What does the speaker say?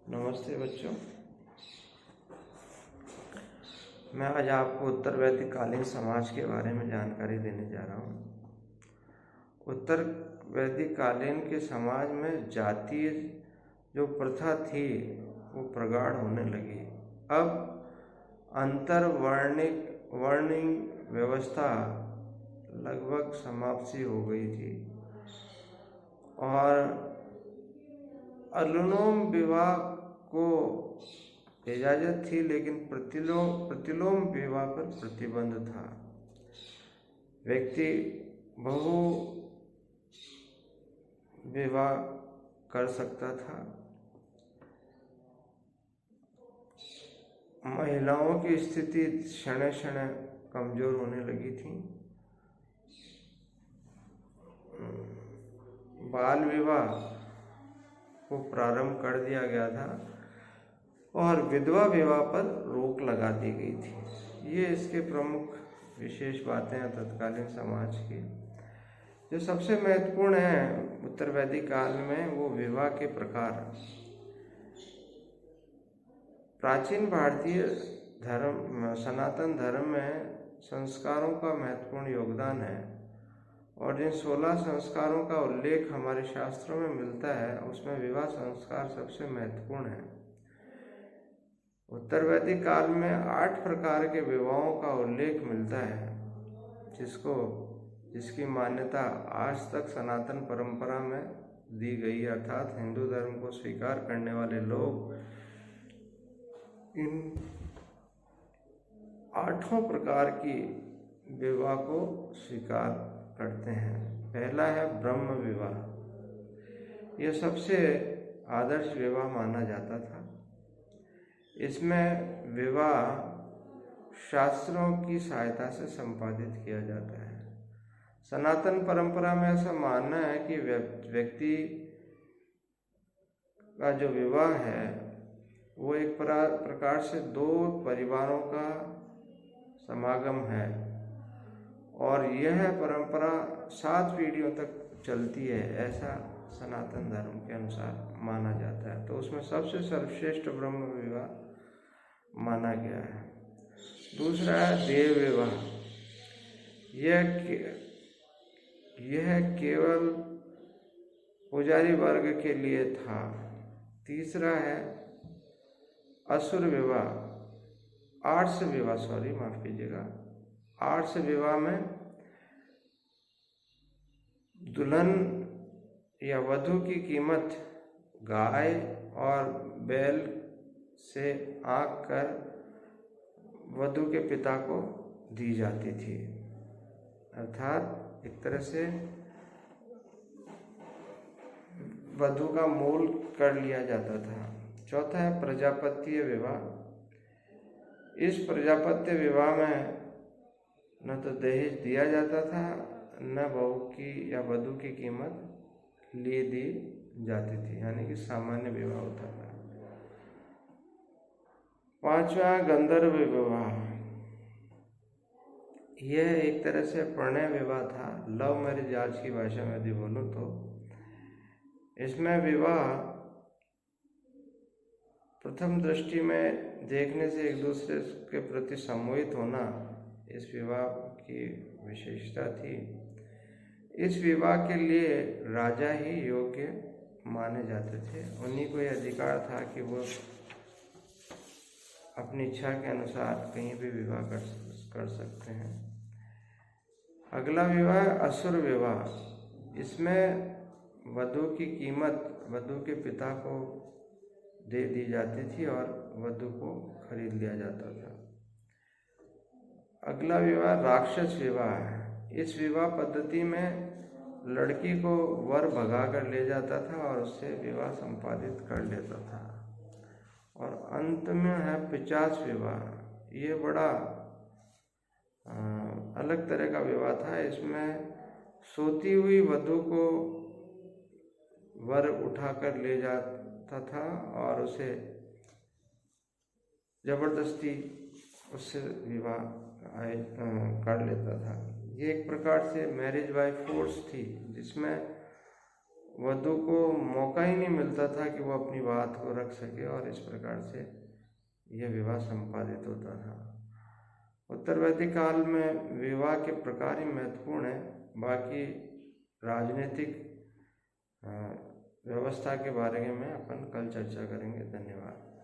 नमस्ते बच्चों। मैं आज आपको उत्तर वैदिक कालीन समाज के बारे में जानकारी देने जा रहा हूँ। उत्तर वैदिक कालीन के समाज में जातीय जो प्रथा थी वो प्रगाढ़ होने लगी। अब वर्णिंग व्यवस्था लगभग समाप्ति हो गई थी और अनुलोम विवाह को इजाजत थी, लेकिन प्रतिलोम विवाह पर प्रतिबंध था। व्यक्ति बहु विवाह कर सकता था। महिलाओं की स्थिति क्षण क्षण कमजोर होने लगी थी। बाल विवाह को प्रारंभ कर दिया गया था और विधवा विवाह पर रोक लगा दी गई थी। ये इसके प्रमुख विशेष बातें हैं तत्कालीन समाज की। जो सबसे महत्वपूर्ण है उत्तर वैदिक काल में वो विवाह के प्रकार। प्राचीन भारतीय धर्म सनातन धर्म में संस्कारों का महत्वपूर्ण योगदान है और जिन 16 संस्कारों का उल्लेख हमारे शास्त्रों में मिलता है उसमें विवाह संस्कार सबसे महत्वपूर्ण है। उत्तर वैदिक काल में 8 प्रकार के विवाहों का उल्लेख मिलता है जिसकी मान्यता आज तक सनातन परंपरा में दी गई, अर्थात हिंदू धर्म को स्वीकार करने वाले लोग इन 8 प्रकार की विवाह को स्वीकार करते हैं। पहला है ब्रह्म विवाह। यह सबसे आदर्श विवाह माना जाता था। इसमें विवाह शास्त्रों की सहायता से संपादित किया जाता है। सनातन परंपरा में ऐसा मानना है कि व्यक्ति का जो विवाह है वो एक प्रकार से 2 परिवारों का समागम है और यह परंपरा 7 पीढ़ियों तक चलती है, ऐसा सनातन धर्म के अनुसार माना जाता है। तो उसमें सबसे सर्वश्रेष्ठ ब्रह्म विवाह माना गया है। दूसरा है देव विवाह। यह केवल पुजारी वर्ग के लिए था। तीसरा है असुर विवाह, आर्ष विवाह में दुल्हन या वधू की कीमत गाय और बैल से आंक कर वधू के पिता को दी जाती थी, अर्थात एक तरह से वधू का मोल कर लिया जाता था। चौथा है प्रजापत्य विवाह। इस प्रजापत्य विवाह में न तो दहेज दिया जाता था न बहू की या वधू की कीमत ले दी जाती थी, यानी कि सामान्य विवाह होता था। पांचवा गंधर्व विवाह। यह एक तरह से प्रणय विवाह था, लव मैरिज आज की भाषा में यदि बोलूं तो। इसमें विवाह प्रथम दृष्टि में देखने से एक दूसरे के प्रति सम्मोहित होना इस विवाह की विशेषता थी। इस विवाह के लिए राजा ही योग्य माने जाते थे। उन्हीं को यह अधिकार था कि वो अपनी इच्छा के अनुसार कहीं भी विवाह कर सकते हैं। अगला विवाह असुर विवाह। इसमें वधू की कीमत वधू के पिता को दे दी जाती थी और वधू को खरीद लिया जाता था। अगला विवाह राक्षस विवाह है। इस विवाह पद्धति में लड़की को वर भगा कर ले जाता था और उससे विवाह संपादित कर लेता था। और अंत में है पिशाच विवाह। ये बड़ा अलग तरह का विवाह था। इसमें सोती हुई वधू को वर उठाकर ले जाता था और उसे जबरदस्ती उससे विवाह कर लेता था। ये एक प्रकार से मैरिज बाय फोर्स थी, जिसमें वधू को मौका ही नहीं मिलता था कि वो अपनी बात को रख सके, और इस प्रकार से यह विवाह संपादित होता था। उत्तर वैदिक काल में विवाह के प्रकार ही महत्वपूर्ण है। बाकी राजनीतिक व्यवस्था के बारे में अपन कल चर्चा करेंगे। धन्यवाद।